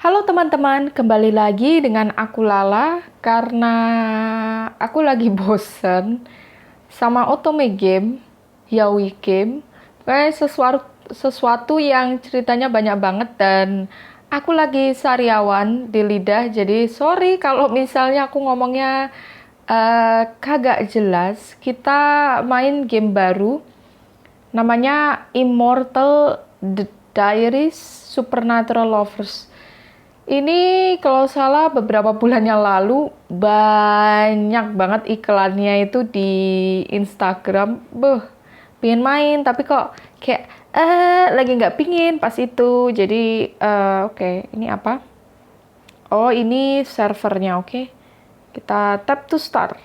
Halo teman-teman, kembali lagi dengan aku Lala karena aku lagi bosen sama otome game, yaoi game, kayak sesuatu yang ceritanya banyak banget dan aku lagi sariawan di lidah, jadi sorry kalau misalnya aku ngomongnya kagak jelas. Kita main game baru, namanya Immortal Diaries Supernatural Lovers. Ini kalau salah beberapa bulan yang lalu banyak banget iklannya itu di Instagram. Pingin main tapi kok kayak lagi nggak pingin pas itu. Jadi oke, ini apa? Oh, ini servernya, oke. Kita tap to start.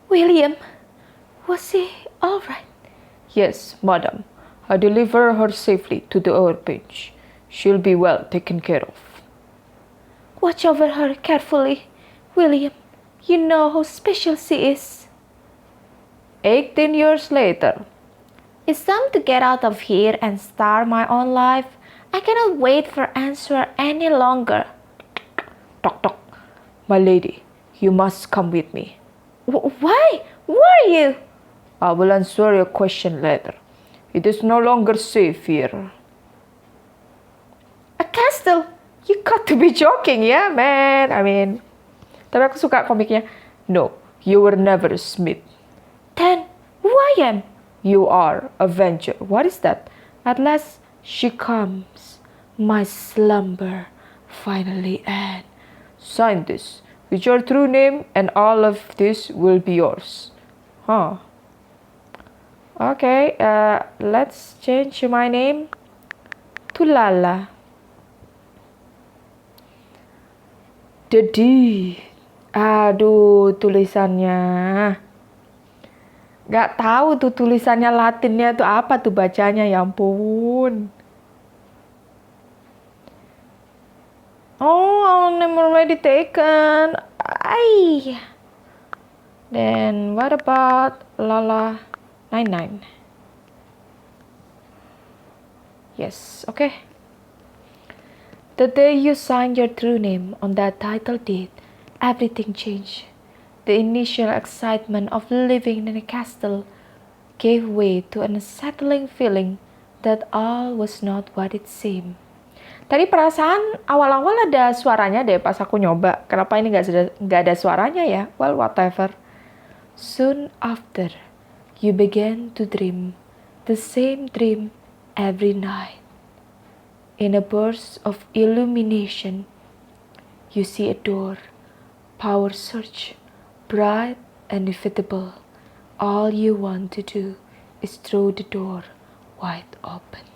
William, was he alright? Yes, madam. I deliver her safely to the orphanage. She'll be well taken care of. Watch over her carefully, William. You know how special she is. 18 years later. It's time to get out of here and start my own life. I cannot wait for answer any longer. Toc toc. My lady, you must come with me. Why? Where are you? I will answer your question later. It is no longer safe here. A castle? You got to be joking, yeah, man. I mean, tapi aku suka komiknya. No, you were never Smith. Then, who I am? You are Avenger. What is that? At last, she comes. My slumber finally ends. Sign this with your true name and all of this will be yours. Huh. Okay, let's change my name to Lala. Dedi. Aduh, tulisannya. Gak tahu tuh tulisannya Latinnya tuh apa tuh bacanya, ya ampun. Oh, our name already taken. Ay. Then what about Lala 99? Yes, okay. The day you signed your true name on that title deed, everything changed. The initial excitement of living in a castle gave way to an unsettling feeling that all was not what it seemed. Tadi perasaan awal-awal ada suaranya deh pas aku nyoba. Kenapa ini nggak ada suaranya ya? Well, whatever. Soon after, you began to dream the same dream every night. In a burst of illumination, you see a door, power surge, bright and inevitable. All you want to do is throw the door wide open.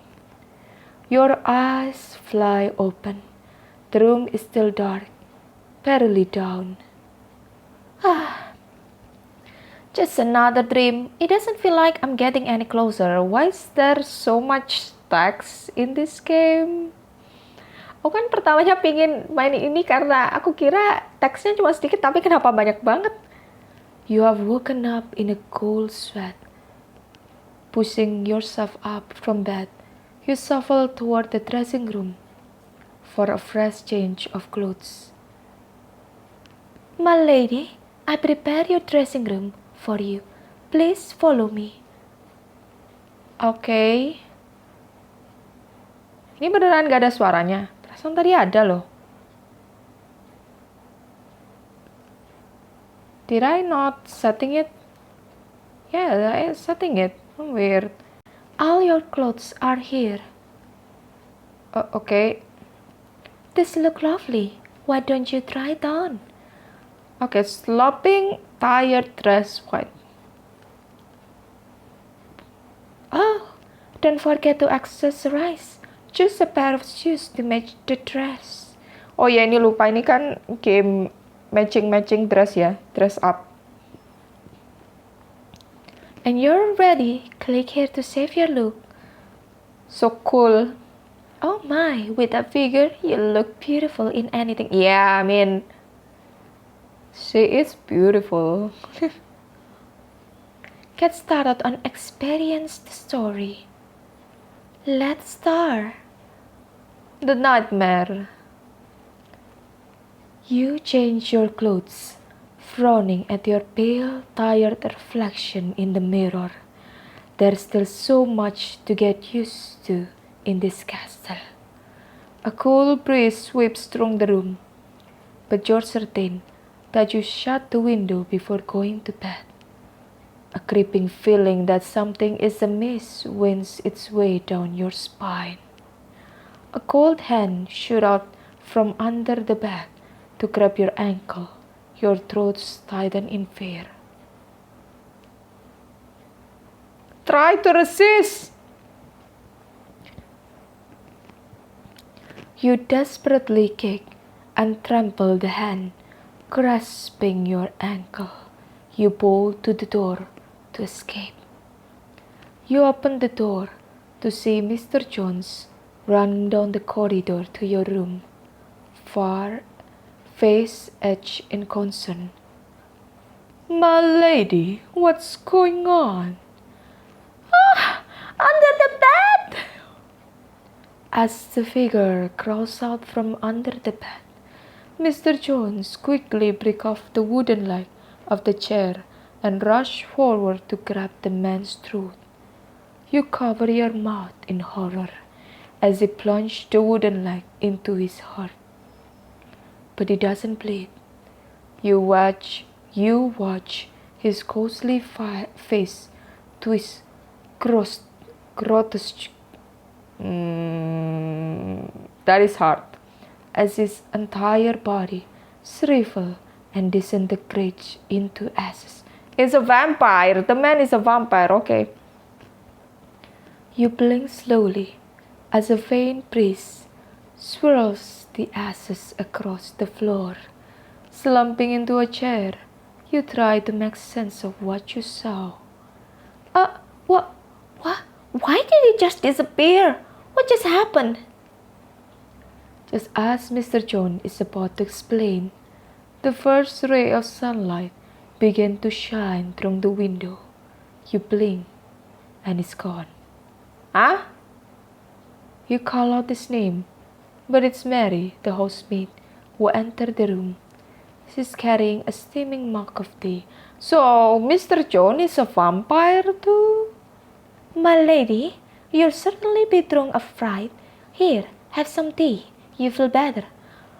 Your eyes fly open. The room is still dark, barely dawn. Just another dream. It doesn't feel like I'm getting any closer. Why is there so much text in this game? Aku kan pertamanya pingin main ini karena aku kira teksnya cuma sedikit, tapi kenapa banyak banget? You have woken up in a cold sweat. Pushing yourself up from bed, you shuffle toward the dressing room for a fresh change of clothes. My lady, I prepare your dressing room for you. Please follow me. Okay. Ini beneran gak ada suaranya. Perasaan tadi ada loh. Did I not setting it? Yeah, I setting it. Weird. All your clothes are here. Okay. This look lovely. Why don't you try it on? Okay, sloping, tired dress, white. Oh, don't forget to accessorize. Choose a pair of shoes to match the dress. Oh ya, ini lupa, ini kan game matching dress ya, dress up. And you're ready. Click here to save your look. So cool. Oh my, with that figure, you look beautiful in anything. Yeah, I mean, she is beautiful. Get started on experience the story. Let's start. The nightmare. You change your clothes, frowning at your pale, tired reflection in the mirror. There's still so much to get used to in this castle. A cool breeze sweeps through the room, but you're certain that you shut the window before going to bed. A creeping feeling that something is amiss winds its way down your spine. A cold hand shoots out from under the bed to grab your ankle, your throat tightened in fear. Try to resist! You desperately kick and trample the hand, grasping your ankle. You bolt to the door to escape. You open the door to see Mr. Jones run down the corridor to your room, far, face edged in concern. My lady, what's going on? Under the bed! As the figure crawls out from under the bed, Mr. Jones quickly breaks off the wooden leg of the chair and rushes forward to grab the man's throat. You cover your mouth in horror as he plunges the wooden leg into his heart. But he doesn't bleed. You watch his ghostly face twist grotesque. That is hard. As his entire body shrivels and disintegrates into ashes. He's a vampire. The man is a vampire, okay. You blink slowly as a faint breeze swirls the ashes across the floor. Slumping into a chair, you try to make sense of what you saw. What? Why did he just disappear? What just happened? Just as Mr. Jones is about to explain, the first ray of sunlight began to shine through the window. You blink, and it's gone. Huh? You call out his name, but it's Mary, the housemaid, who entered the room. She's carrying a steaming mug of tea. So, Mr. Jones is a vampire too? My lady, you're certainly betraying a fright. Here, have some tea. You feel better.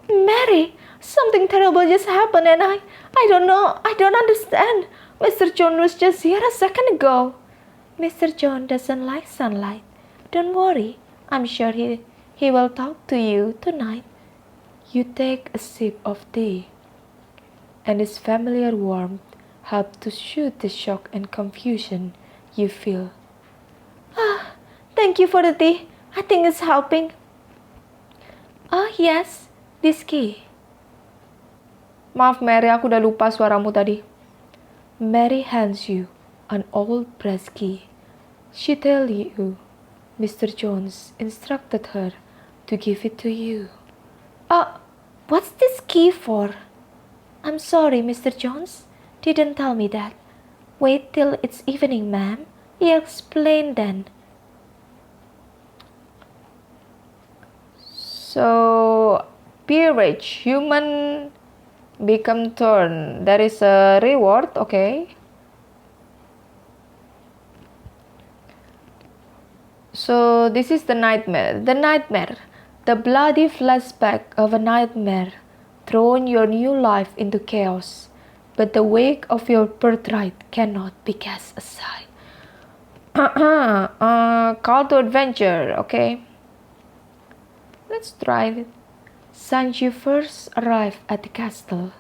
Mary, something terrible just happened and I don't know. I don't understand. Mr. Jones was just here a second ago. Mr. Jones doesn't like sunlight. Don't worry. I'm sure he will talk to you tonight. You take a sip of tea, and its familiar warmth helps to soothe the shock and confusion you feel. Thank you for the tea. I think it's helping. Yes, this key. Maaf Mary, aku udah lupa suaramu tadi. Mary hands you an old brass key. She tells you Mr. Jones instructed her to give it to you. What's this key for? I'm sorry, Mr. Jones didn't tell me that. Wait till it's evening, ma'am. He'll explain then. So, be rich, human become turn. There is a reward, okay. So, this is the nightmare. The bloody flashback of a nightmare, thrown your new life into chaos. But the wake of your birthright cannot be cast aside. Call to adventure, okay. Let's try it. Since you first arrived at the castle,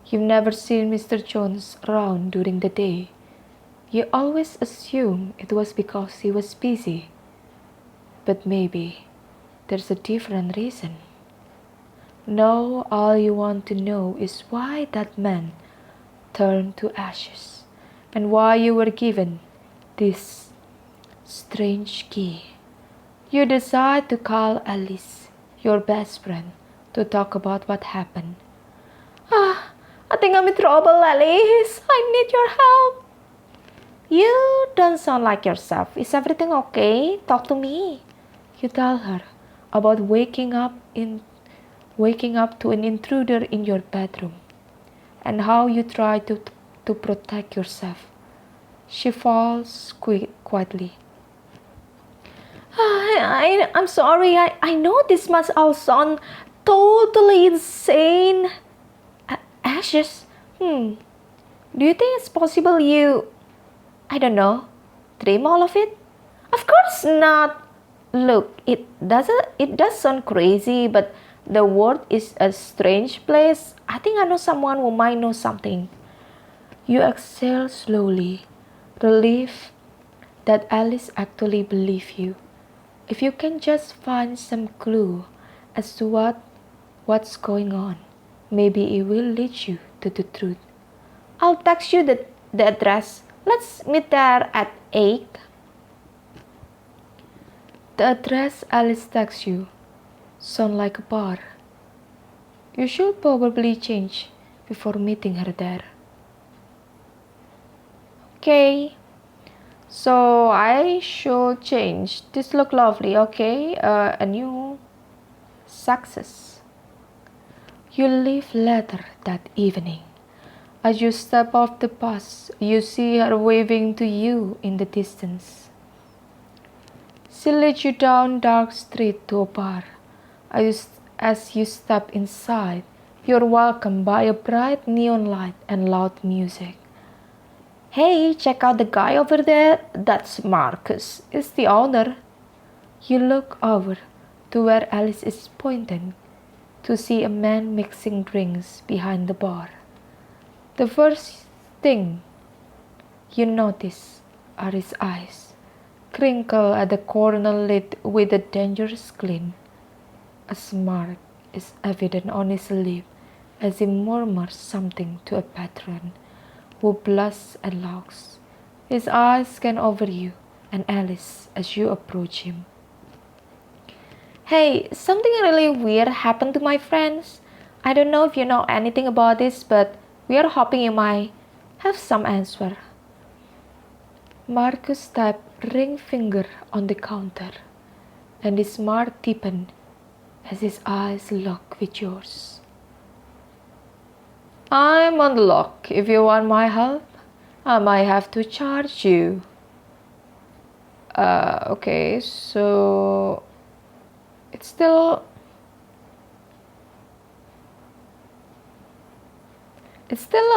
you've never seen Mr. Jones around during the day. You always assume it was because he was busy. But maybe there's a different reason. Now all you want to know is why that man turned to ashes and why you were given this strange key. You decide to call Alice, your best friend, to talk about what happened. I think I'm in trouble, Alice. I need your help. You don't sound like yourself. Is everything okay? Talk to me. You tell her, about waking up to an intruder in your bedroom, and how you try to protect yourself. She falls quietly. I'm sorry. I know this must all sound totally insane. Ashes? Do you think it's possible you, I don't know, dream all of it? Of course not. Look, it does sound crazy, but the world is a strange place. I think I know someone who might know something. You exhale slowly, relief that Alice actually believes you. If you can just find some clue as to what's going on, maybe it will lead you to the truth. I'll text you the address. Let's meet there at 8. The address Alice texts you sounds like a bar. You should probably change before meeting her there. Okay, so I should change. This look lovely. Okay, a new success. You leave later that evening. As you step off the bus, you see her waving to you in the distance. She leads you down dark street to a bar. As you step inside, you're welcomed by a bright neon light and loud music. Hey, check out the guy over there. That's Marcus. He's the owner. You look over to where Alice is pointing to see a man mixing drinks behind the bar. The first thing you notice are his eyes, crinkle at the corner lid with a dangerous glint. A smirk is evident on his lip as he murmurs something to a patron who blushes and laughs. His eyes scan over you and Alice as you approach him. Hey, something really weird happened to my friends. I don't know if you know anything about this, but we are hoping you might have some answer. Marcus tapped ring finger on the counter, and his smirk deepened as his eyes locked with yours. I'm on the lock. If you want my help, I might have to charge you. Okay, so it's still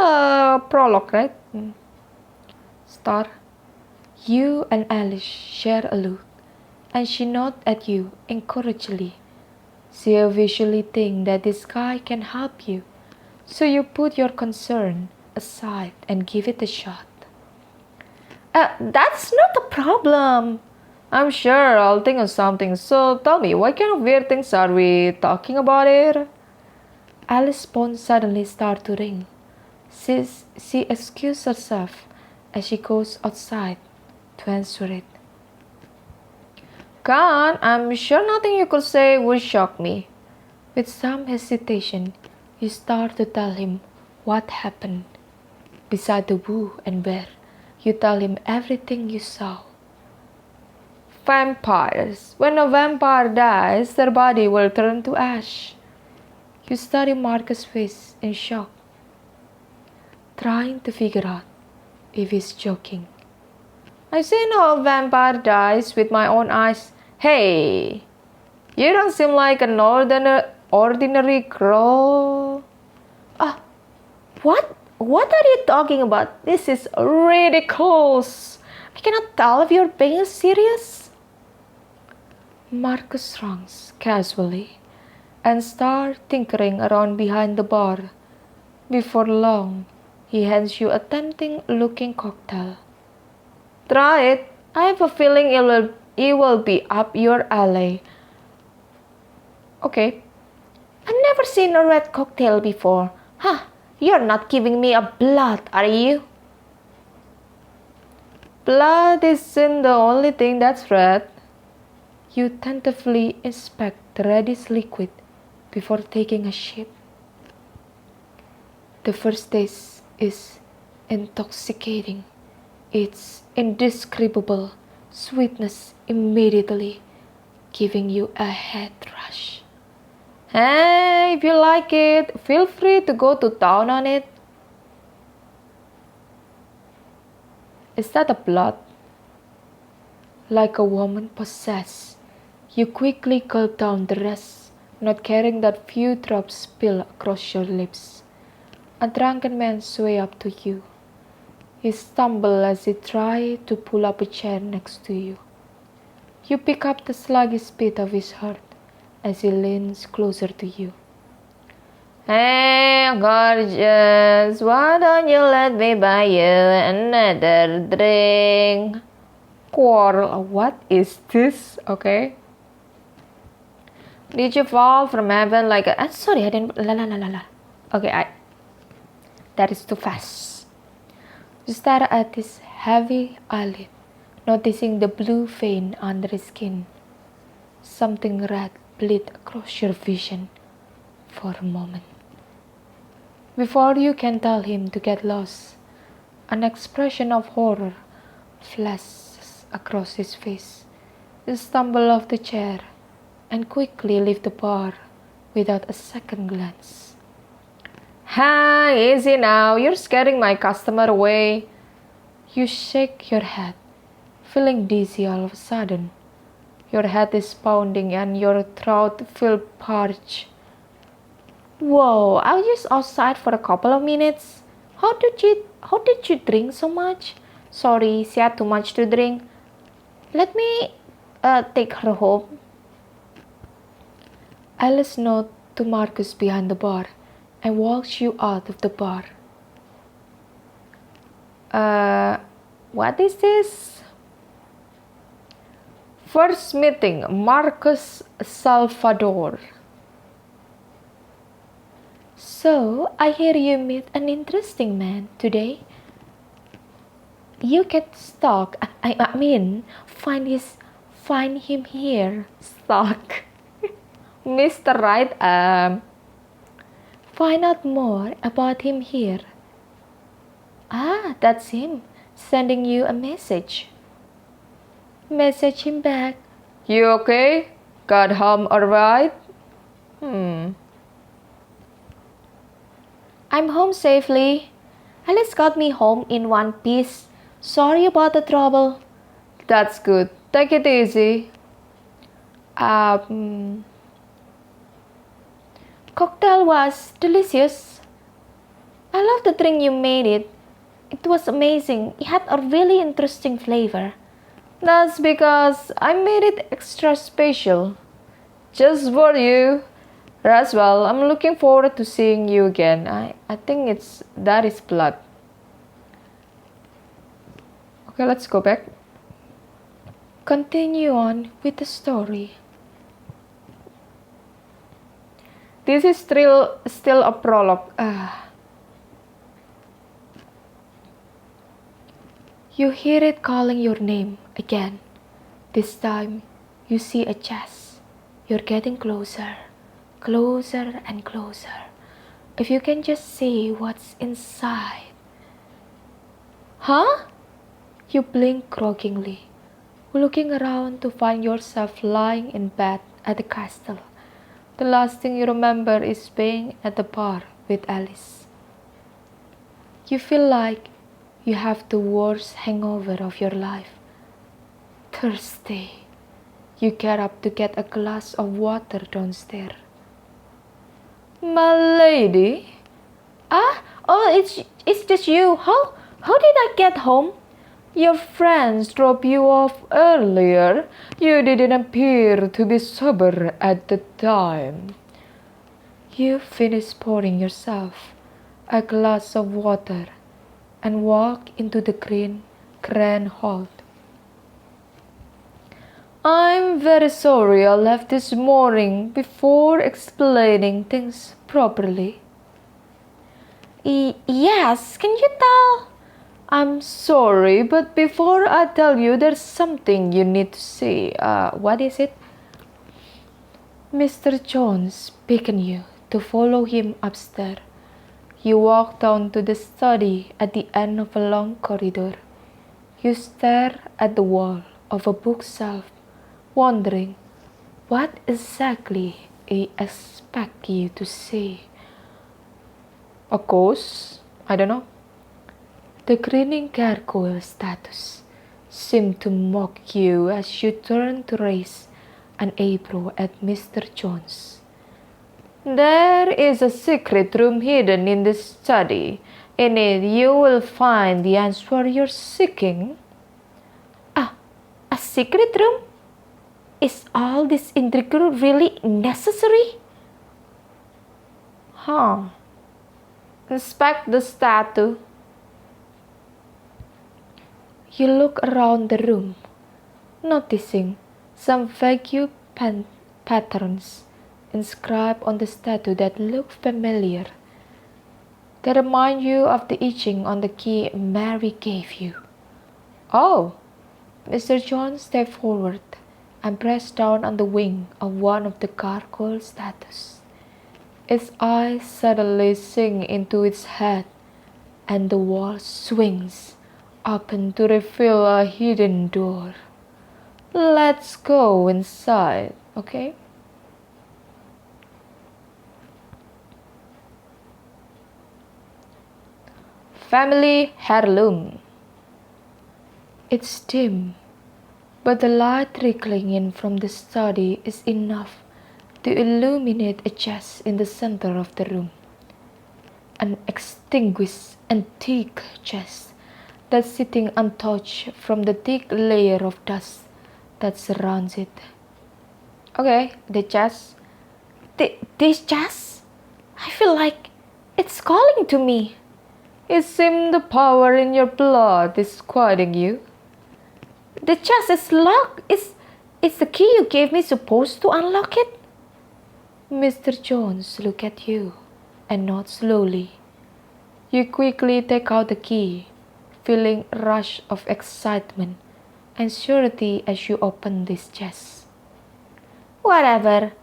a prologue, right? Star. You and Alice share a look, and she nods at you encouragingly. She obviously thinks that this guy can help you, so you put your concern aside and give it a shot. That's not a problem. I'm sure I'll think of something, so tell me, what kind of weird things are we talking about here? Alice's phone suddenly starts to ring. She excuses herself as she goes outside to answer it. Khan, I'm sure nothing you could say would shock me. With some hesitation, you start to tell him what happened. Beside the who and where, you tell him everything you saw. Vampires. When a vampire dies, their body will turn to ash. You study Marcus' face in shock, trying to figure out if he's joking. I've seen how a vampire dies with my own eyes. Hey, you don't seem like an ordinary girl. What? What are you talking about? This is ridiculous. I cannot tell if you're being serious. Marcus shrugs casually and starts tinkering around behind the bar. Before long, he hands you a tempting-looking cocktail. Try it. I have a feeling it will be up your alley. Okay. I've never seen a red cocktail before. Huh, you're not giving me a blood, are you? Blood isn't the only thing that's red. You tentatively inspect the reddish liquid before taking a sip. The first taste is intoxicating. Its indescribable sweetness immediately giving you a head rush. Hey, if you like it, feel free to go to town on it. Is that a blood? Like a woman possessed, you quickly gulp down the rest, not caring that few drops spill across your lips. A drunken man sways up to you. He stumbles as he tries to pull up a chair next to you. You pick up the sluggish beat of his heart as he leans closer to you. Hey, gorgeous, why don't you let me buy you another drink? Quarrel, what is this? Okay. Did you fall from heaven like a... sorry, I didn't... La. Okay, that is too fast. You stare at his heavy eyelid, noticing the blue vein under his skin. Something red bleed across your vision for a moment. Before you can tell him to get lost, an expression of horror flashes across his face. You stumble off the chair and quickly leave the bar without a second glance. Hi, easy now, you're scaring my customer away. You shake your head, feeling dizzy all of a sudden. Your head is pounding and your throat feels parched. Whoa, I was just outside for a couple of minutes. How did you drink so much? Sorry, she had too much to drink. Let me take her home. Alice nods to Marcus behind the bar and walks you out of the bar. What is this? First meeting, Marcus Salvador. So, I hear you meet an interesting man today. You get stuck. I mean, find him here. Stuck. Mr. Right, find out more about him here. Ah, that's him, sending you a message. Message him back. You okay? Got home alright? I'm home safely. Alice got me home in one piece. Sorry about the trouble. That's good. Take it easy. Cocktail was delicious. I love the drink you made it. It was amazing. It had a really interesting flavor. That's because I made it extra special. Just for you. Raswell, I'm looking forward to seeing you again. I think that is blood. Okay, let's go back. Continue on with the story. This is still a prologue. You hear it calling your name again. This time, you see a chest. You're getting closer. Closer and closer. If you can just see what's inside. Huh? You blink groggy, looking around to find yourself lying in bed at the castle. The last thing you remember is being at the bar with Alice. You feel like you have the worst hangover of your life. Thirsty. You get up to get a glass of water downstairs. My lady? It's just you. How did I get home? Your friends dropped you off earlier. You didn't appear to be sober at the time. You finish pouring yourself a glass of water and walk into the grand hall. I'm very sorry I left this morning before explaining things properly. Yes, can you tell? I'm sorry, but before I tell you, there's something you need to see. What is it? Mr. Jones beckoned you to follow him upstairs. You walk down to the study at the end of a long corridor. You stare at the wall of a bookshelf, wondering What exactly I expect you to say? A ghost? I don't know. The grinning gargoyle status seemed to mock you as you turned to raise an eyebrow at Mr. Jones. There is a secret room hidden in this study. In it you will find the answer you're seeking. A secret room? Is all this intrigue really necessary? Inspect the statue. You look around the room, noticing some vague patterns inscribed on the statue that look familiar. They remind you of the etching on the key Mary gave you. Oh! Mr. Jones stepped forward and pressed down on the wing of one of the gargoyle statues. Its eyes suddenly sink into its head, and the wall swings open to reveal a hidden door. Let's go inside, okay? Family heirloom. It's dim, but the light trickling in from the study is enough to illuminate a chest in the center of the room. An extinguished antique chest that's sitting untouched from the thick layer of dust that surrounds it. Okay, the chest. This chest? I feel like it's calling to me. It seems the power in your blood is quieting you. The chest is locked. Is the key you gave me supposed to unlock it? Mr. Jones looked at you and nodded slowly. You quickly take out the key, feeling a rush of excitement and surety as you open this chest. Whatever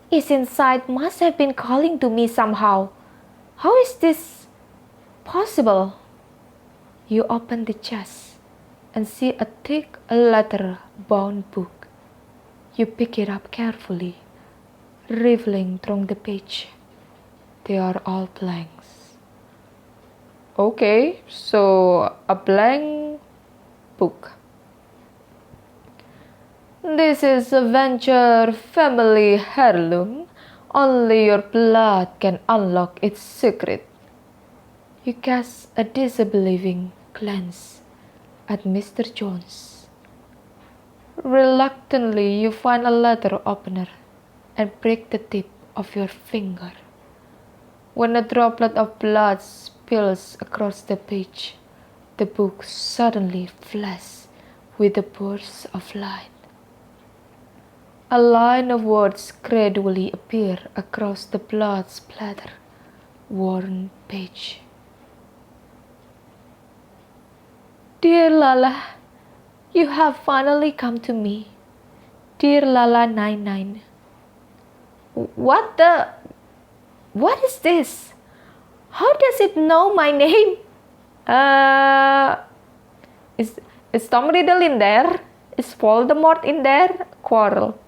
is inside must have been calling to me somehow. How is this possible? You open the chest and see a thick leather-bound book. You pick it up carefully, reveling through the page. They are all blanks. Okay, so a blank book. This is a venture family heirloom. Only your blood can unlock its secret. You cast a disbelieving glance at Mr. Jones. Reluctantly, you find a letter opener and break the tip of your finger. When a droplet of blood spills across the page, the book suddenly flashes with a burst of light. A line of words gradually appear across the blood-splattered-worn page. Dear Lala, you have finally come to me. Dear Lala 99. What is this? How does it know my name? Is Tom Riddle in there? Is Voldemort in there? Quarrel.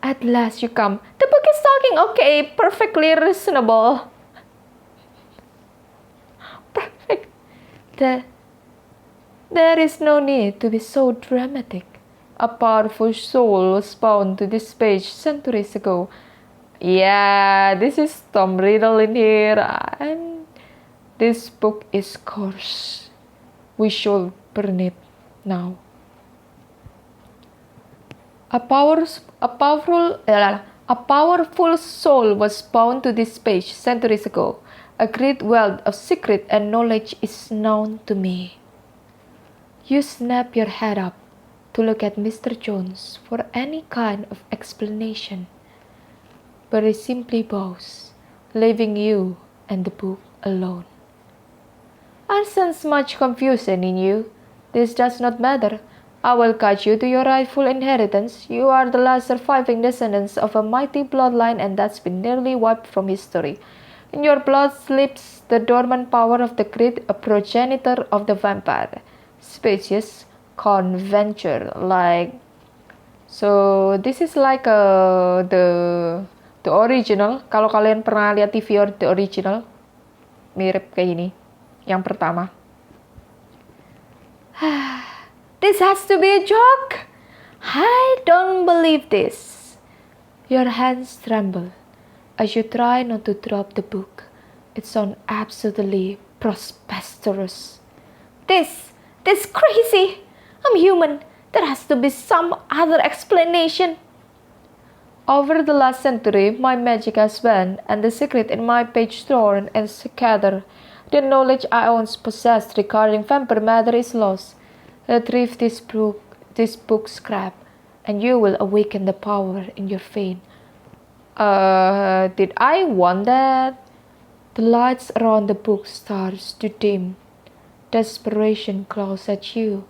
At last you come. The book is talking. Okay, perfectly reasonable. Perfect. There is no need to be so dramatic. A powerful soul was bound to this page centuries ago. Yeah, this is Tom Riddle in here, and this book is cursed. We should burn it now. A powerful soul was bound to this page centuries ago. A great wealth of secret and knowledge is known to me. You snap your head up to look at Mr. Jones for any kind of explanation, but he simply bows, leaving you and the book alone. I sense much confusion in you. This does not matter. I will guide you to your rightful inheritance. You are the last surviving descendants of a mighty bloodline, and that's been nearly wiped from history. In your blood sleeps the dormant power of the great progenitor of the vampire species, conventure like So this is like the original. Kalau kalian pernah lihat TV or the original, mirip kayak gini. Yang pertama. This has to be a joke. I don't believe this. Your hands tremble as you try not to drop the book. It sounds absolutely preposterous. This crazy. I'm human. There has to be some other explanation. Over the last century, my magic has waned, and the secret in my page torn and scattered. The knowledge I once possessed regarding vampire matter is lost. Retrieve this book scrap, and you will awaken the power in your vein. Did I want that? The lights around the book starts to dim. Desperation claws at you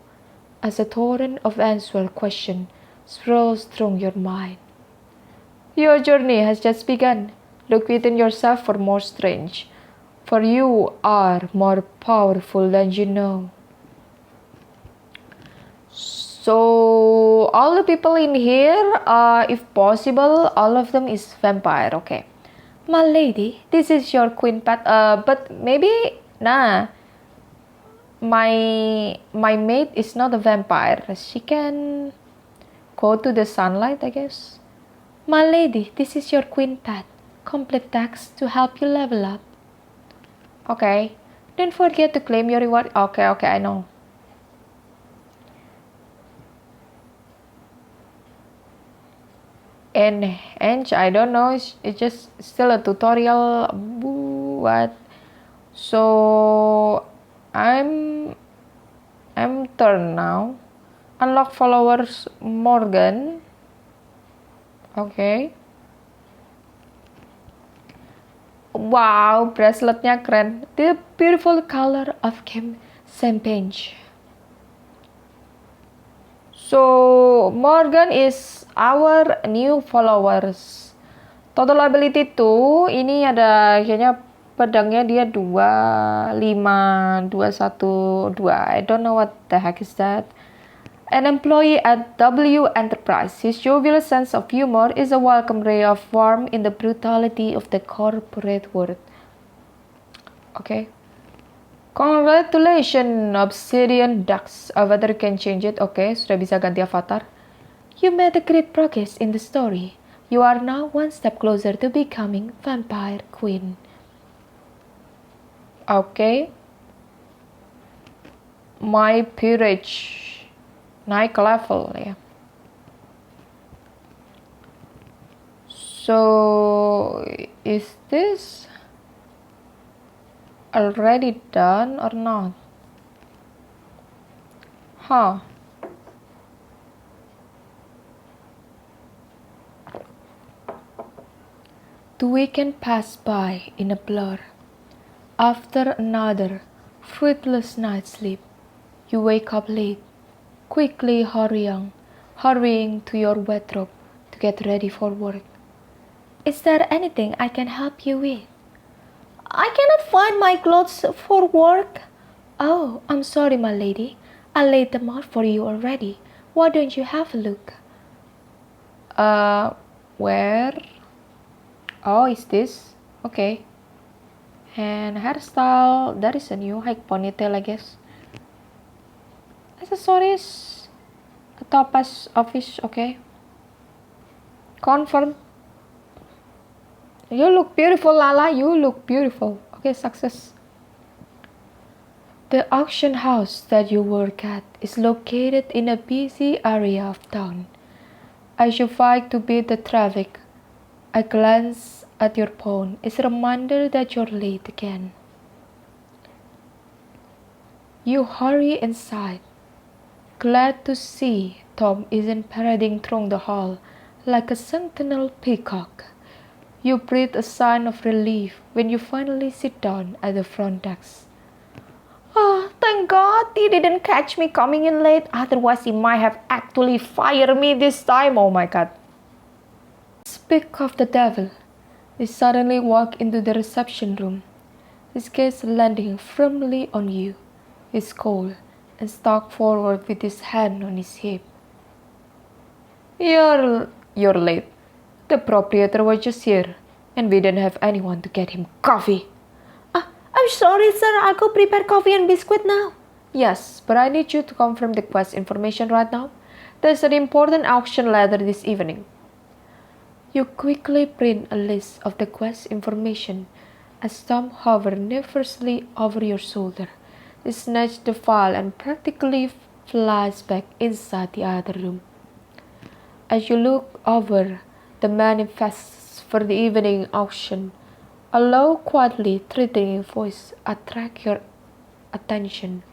as a torrent of unanswered questions swirls through your mind. Your journey has just begun. Look within yourself for more strength, for you are more powerful than you know. So all the people in here, if possible, all of them is vampire. Okay, my lady, this is your queen path. But maybe nah. My mate is not a vampire. She can go to the sunlight, I guess. My lady, this is your queen path. Complete text to help you level up. Okay. Don't forget to claim your reward. Okay, I know. And I don't know. It's just still a tutorial. What? So I'm turn now. Unlock followers Morgan. Okay. Wow, braceletnya keren. The beautiful color of champagne. So Morgan is our new followers. Total ability 2. Ini ada kayaknya pedangnya dia 2, 5, 2, 1, 2. I don't know what the heck is that. An employee at W Enterprise, his jovial sense of humor is a welcome ray of warmth in the brutality of the corporate world. Okay. Congratulations, Obsidian Ducks. Avatar can change it. Okay, sudah bisa ganti avatar. You made a great progress in the story. You are now one step closer to becoming Vampire Queen. Okay. My peerage. Naik level ya. So is this already done or not? Huh. The weekend passed by in a blur. After another fruitless night's sleep, you wake up late, quickly hurrying to your wardrobe to get ready for work. Is there anything I can help you with? I cannot find my clothes for work. Oh, I'm sorry, my lady. I laid them out for you already. Why don't you have a look? Where? Oh, is this? Okay. And hairstyle, that is a new high ponytail, I guess. Accessories, a topaz office, okay. Confirm. You look beautiful, Lala. You look beautiful. Okay, success. The auction house that you work at is located in a busy area of town. As you fight to beat the traffic, a glance at your phone is a reminder that you're late again. You hurry inside, glad to see Tom isn't parading through the hall like a sentinel peacock. You breathe a sigh of relief when you finally sit down at the front desk. Oh, thank God he didn't catch me coming in late. Otherwise, he might have actually fired me this time. Oh my God. Speak of the devil. You suddenly walk into the reception room, his gaze landing firmly on you. His cold and stalk forward with his hand on his hip. You're late. The proprietor was just here, and we didn't have anyone to get him coffee. I'm sorry, sir. I'll go prepare coffee and biscuit now. Yes, but I need you to confirm the quest information right now. There's an important auction later this evening. You quickly print a list of the quest information as Tom hovers nervously over your shoulder. He snatches the file and practically flies back inside the other room. As you look over the manifests for the evening auction, a low, quietly threatening voice attracts your attention.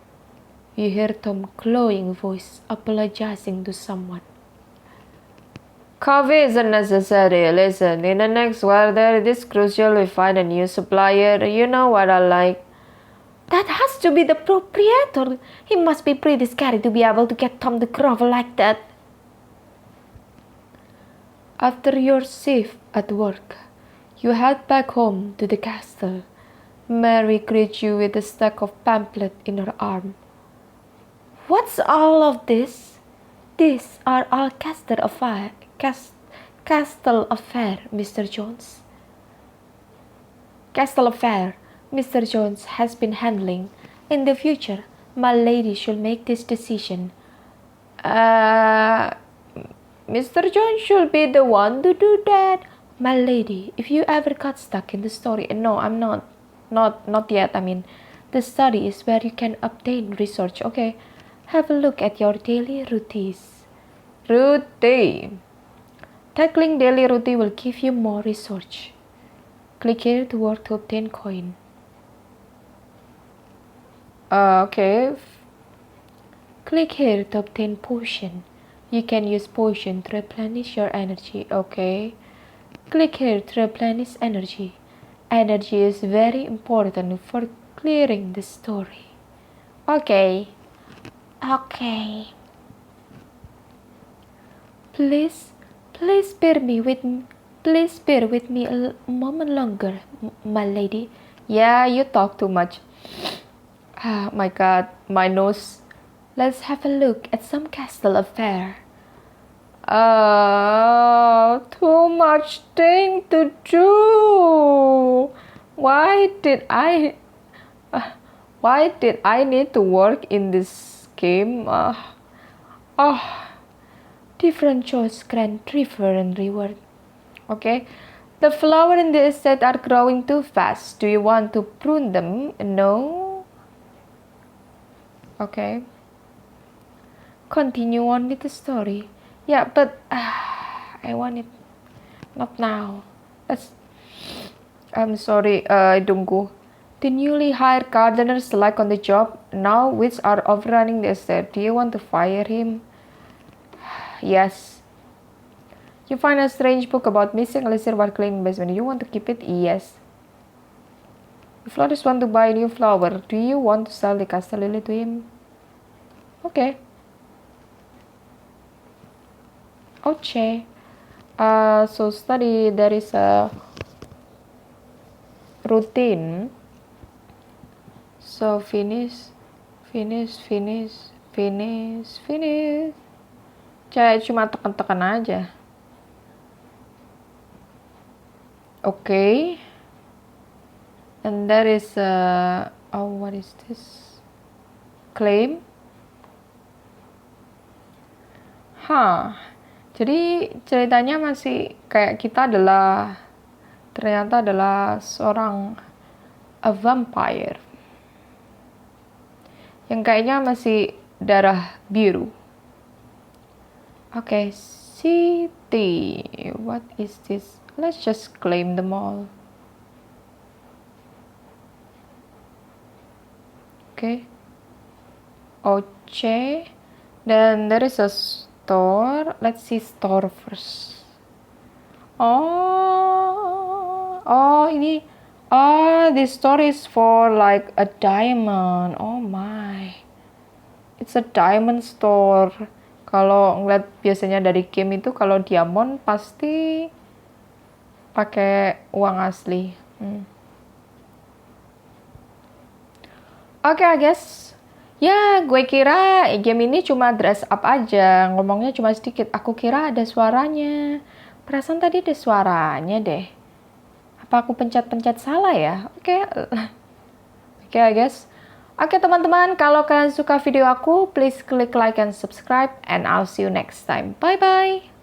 You hear Tom's glowing voice apologizing to someone. Coffee isn't necessary. Listen, in the next order, it is crucial we find a new supplier. You know what I like. That has to be the proprietor. He must be pretty scary to be able to get Tom to grovel like that. After your shift at work, you head back home to the castle. Mary greets you with a stack of pamphlets in her arm. What's all of this? These are all castle affair, Mr. Jones. Castle affair, Mr. Jones has been handling. In the future, my lady should make this decision. Mr. Jones should be the one to do that. My lady, if you ever got stuck in the story, no, I'm not yet. The study is where you can obtain research. Okay, have a look at your daily routines. Routine. Tackling daily routine will give you more research. Click here to work to obtain coin. Okay. Click here to obtain potion. You can use potion to replenish your energy. Okay. Click here to replenish energy. Energy is very important for clearing the story. Okay. Please bear with me a moment longer, my lady. Yeah, you talk too much. My God, my nose. Let's have a look at some castle affair. Too much thing to do. Why did I need to work in this game? Different choice grant different reward. Okay. The flowers in the estate are growing too fast. Do you want to prune them? No. Okay. Continue on with the story. Yeah, but I want it not now. I'm sorry, Dungu. The newly hired gardener select on the job now, which are overrunning the estate. Do you want to fire him? Yes. You find a strange book about missing elixir while cleaning basement. You want to keep it? Yes. The florist want to buy a new flower. Do you want to sell the castle lily to him? Okay. Okay. So study, there is a routine. So finish. Saya cuma tekan-tekan aja. Okay. And there is a what is this? Claim. Jadi ceritanya masih kayak kita ternyata adalah seorang a vampire yang kayaknya masih darah biru. Okay, city. What is this? Let's just claim them all. Okay. Oce. Then there is a store. Let's see store first. This store is for like a diamond. Oh my. It's a diamond store. Kalau ngeliat biasanya dari game itu kalau diamond pasti pakai uang asli. Okay, I guess Ya, gue kira game ini cuma dress up aja, ngomongnya cuma sedikit. Aku kira ada suaranya. Perasaan tadi ada suaranya deh. Apa aku pencet-pencet salah ya? Oke, oke, guys. Oke, teman-teman, kalau kalian suka video aku, please klik like and subscribe, and I'll see you next time. Bye-bye.